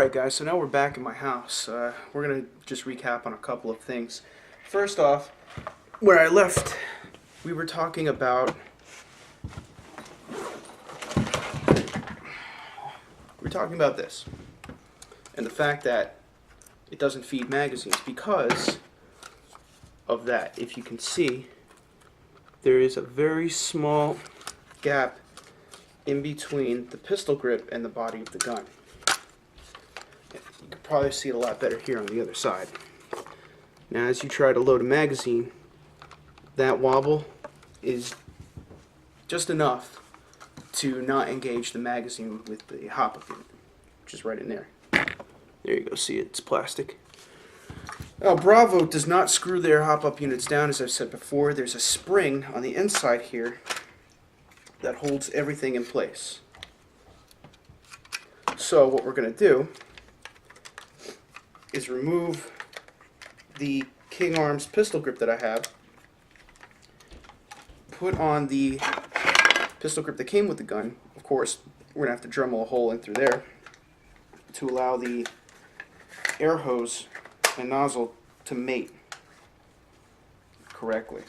Alright guys, so now we're back in my house. We're going to just recap on a couple of things. First off, where I left, we were talking about this and the fact that it doesn't feed magazines because of that. If you can see, there is a very small gap in between the pistol grip and the body of the gun. You can probably see it a lot better here on the other side. Now as you try to load a magazine, that wobble is just enough to not engage the magazine with the hop-up unit, which is right in there. There you go, see it, it's plastic. Now Bravo does not screw their hop-up units down, as I've said before. There's a spring on the inside here that holds everything in place. So what we're going to do is remove the King Arms pistol grip that I have, put on the pistol grip that came with the gun. Of course, we're going to have to Dremel a hole in through there to allow the air hose and nozzle to mate correctly.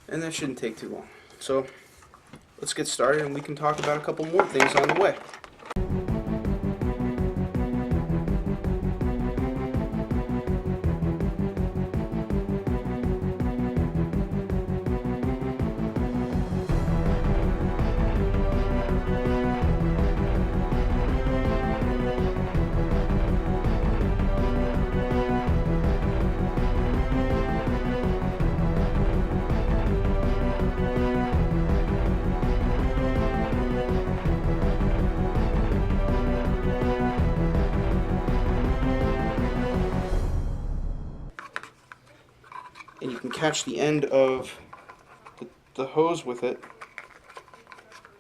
And that shouldn't take too long. So let's get started and we can talk about a couple more things on the way. And you can catch the end of the hose with it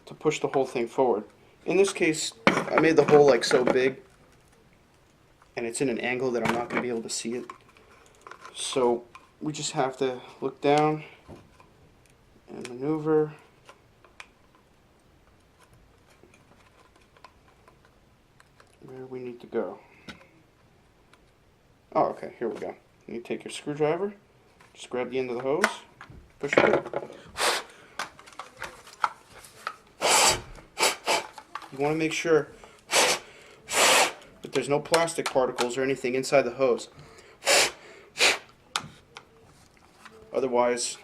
to push the whole thing forward. In this case, I made the hole like so big, and it's in an angle that I'm not going to be able to see it. So we just have to look down and maneuver. Where we need to go. Oh, okay, here we go. You take your screwdriver. Just grab the end of the hose, push it through. You want to make sure that there's no plastic particles or anything inside the hose. Otherwise,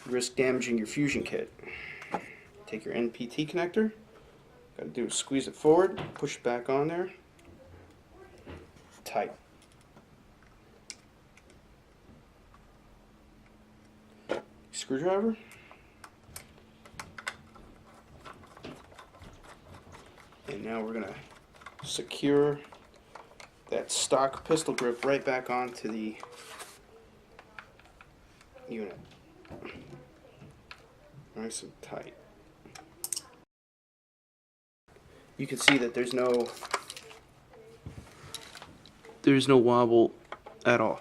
you risk damaging your fusion kit. Take your NPT connector. Got to do is squeeze it forward, push it back on there. Tight. Screwdriver. And now we're going to secure that stock pistol grip right back onto the unit. Nice and tight. You can see that there's no wobble at all.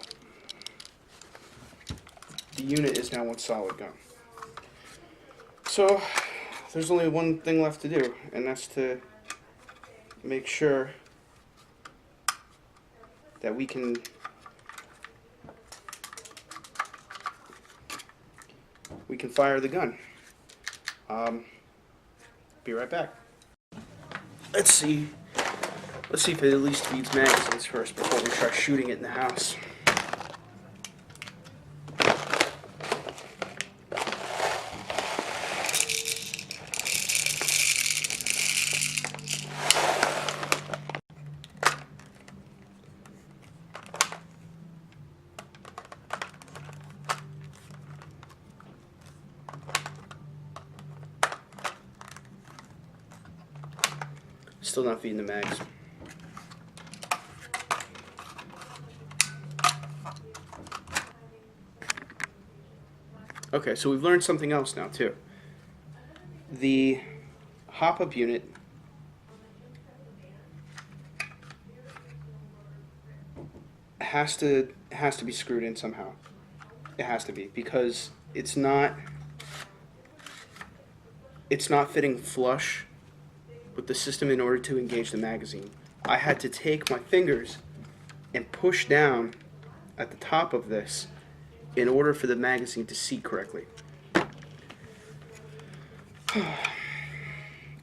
The unit is now one solid gun. So there's only one thing left to do, and that's to make sure that we can fire the gun. Be right back. Let's see if it at least feeds magazines first before we try shooting it in the house. Still not feeding the mags. Okay, so we've learned something else now too. The hop-up unit has to be screwed in somehow. It has to be, because it's not fitting flush with the system in order to engage the magazine. I had to take my fingers and push down at the top of this in order for the magazine to seat correctly.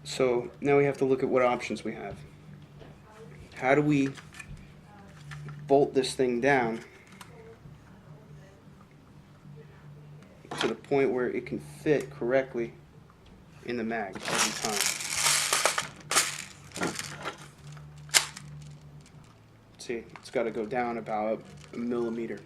So now we have to look at what options we have. How do we bolt this thing down to the point where it can fit correctly in the mag every time? See, it's got to go down about a millimeter.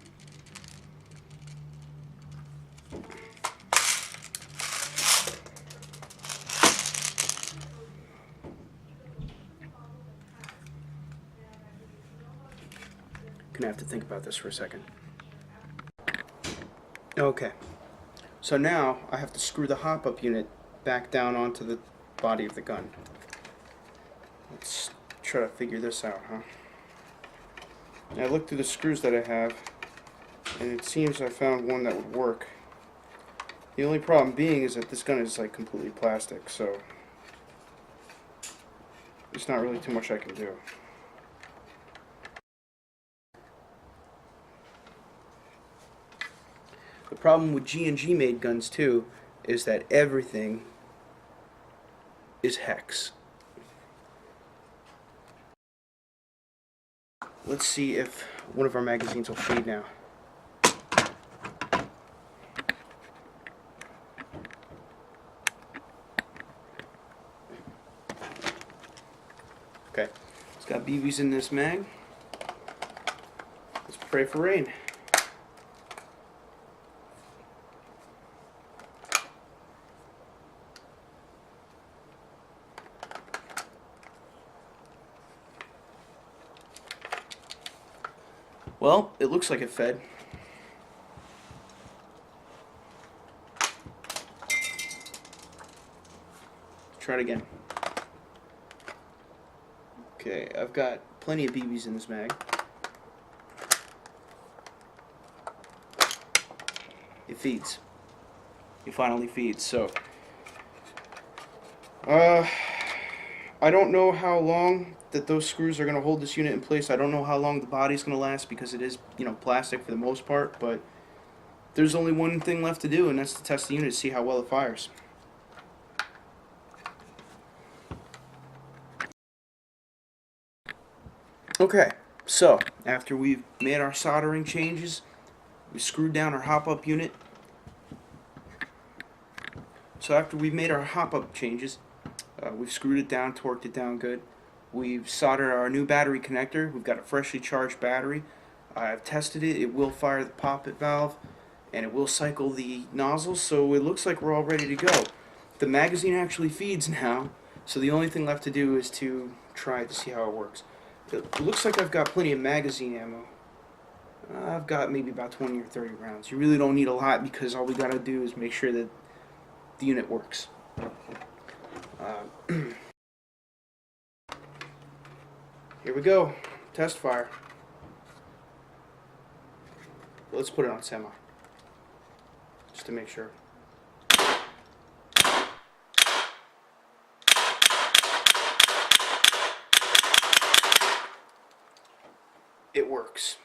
Gonna have to think about this for a second. Okay, so now I have to screw the hop-up unit back down onto the body of the gun. Let's try to figure this out, huh? Now I looked through the screws that I have, and it seems I found one that would work. The only problem being is that this gun is like completely plastic, so there's not really too much I can do. The problem with G&G made guns too is that everything is hex. Let's see if one of our magazines will feed now. Okay, it's got BBs in this mag. Let's pray for rain. Well, it looks like it fed. Try it again. Okay, I've got plenty of BBs in this mag. It feeds. It finally feeds. So, I don't know how long that those screws are going to hold this unit in place. I don't know how long the body's going to last because it is, plastic for the most part, but there's only one thing left to do, and that's to test the unit to see how well it fires. Okay, so after we've made our soldering changes, we screwed down our hop-up unit. So after we've made our hop-up changes, we've screwed it down, torqued it down good. We've soldered our new battery connector. We've got a freshly charged battery. I've tested it. It will fire the poppet valve, and it will cycle the nozzles, so it looks like we're all ready to go. The magazine actually feeds now, so the only thing left to do is to try to see how it works. It looks like I've got plenty of magazine ammo. I've got maybe about 20 or 30 rounds. You really don't need a lot because all we gotta do is make sure that the unit works. Here we go. Test fire. Let's put it on semi, just to make sure. It works.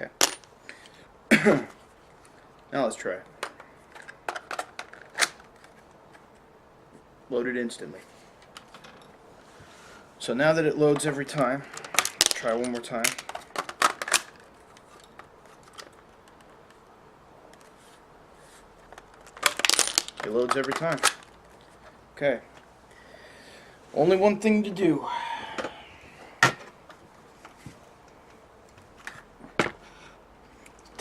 Okay. Now let's try it. Load it instantly. So now that it loads every time, let's try one more time. It loads every time. Okay. Only one thing to do.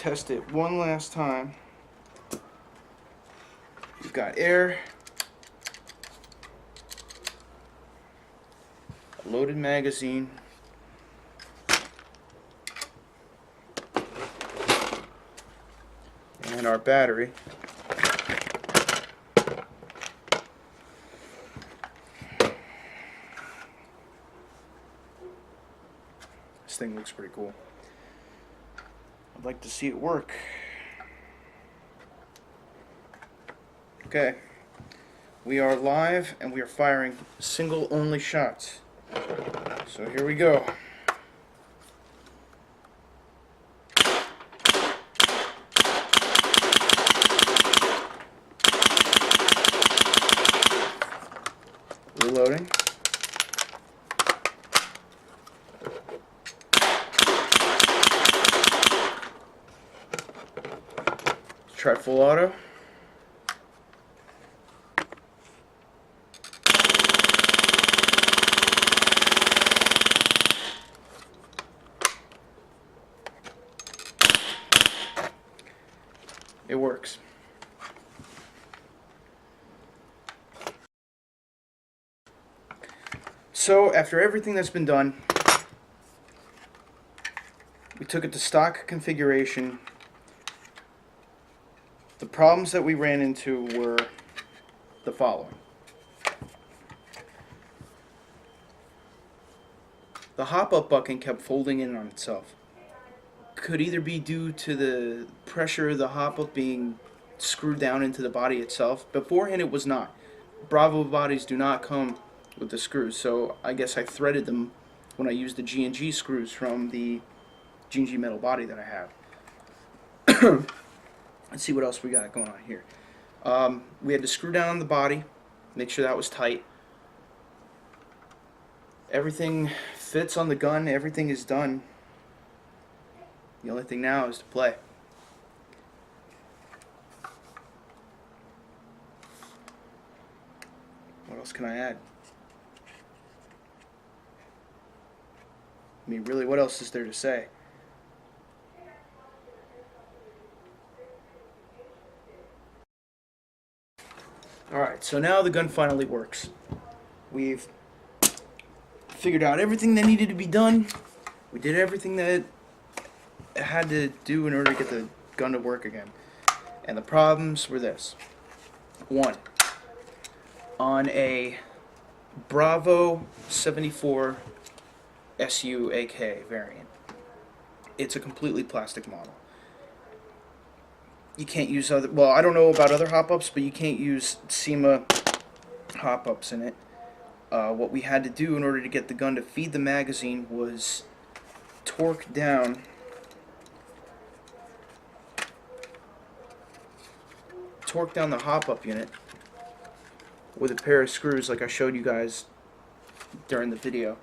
test it one last time. We've got air, a loaded magazine, and our battery. This thing looks pretty cool. I'd like to see it work. Okay, we are live and we are firing single only shots. So here we go. Reloading. Let's try full auto. It works. So after everything that's been done, we took it to stock configuration. The problems that we ran into were the following. The hop-up bucking kept folding in on itself. Could either be due to the pressure of the hop-up being screwed down into the body itself. Beforehand it was not. Bravo bodies do not come with the screws, so I guess I threaded them when I used the G&G screws from the G&G metal body that I have. Let's see what else we got going on here. We had to screw down the body, make sure that was tight. Everything fits on the gun, everything is done. The only thing now is to play. What else can I add? I mean, really, what else is there to say? Alright, so now the gun finally works. We've figured out everything that needed to be done. We did everything that it had to do in order to get the gun to work again. And the problems were this. One, on a Bravo 74 SU AK variant, it's a completely plastic model. You can't use other, well, I don't know about other hop-ups, but you can't use SEMA hop-ups in it. What we had to do in order to get the gun to feed the magazine was torque down the hop-up unit with a pair of screws like I showed you guys during the video.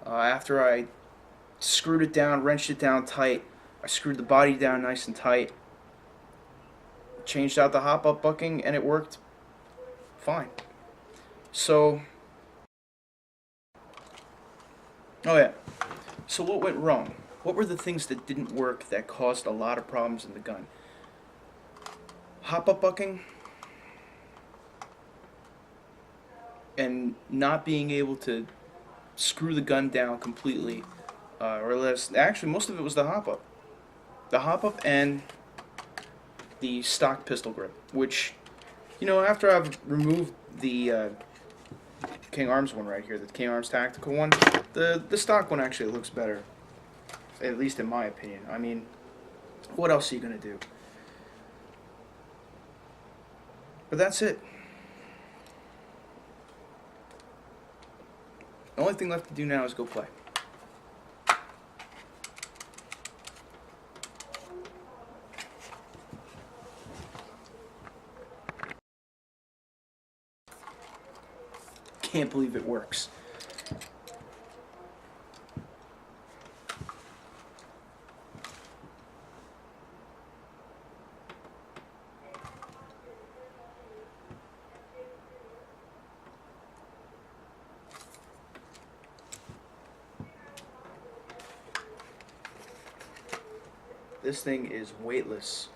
After I screwed it down, wrenched it down tight, I screwed the body down nice and tight, changed out the hop-up bucking, and it worked fine. So, oh yeah, so what went wrong? What were the things that didn't work that caused a lot of problems in the gun? Hop-up bucking and not being able to screw the gun down completely, or less. Actually, most of it was the hop-up. The hop-up and the stock pistol grip, which, you know, after I've removed the King Arms one right here, the King Arms Tactical one, the stock one actually looks better, at least in my opinion. I mean, what else are you going to do? But that's it. The only thing left to do now is go play. Can't believe it works. This thing is weightless.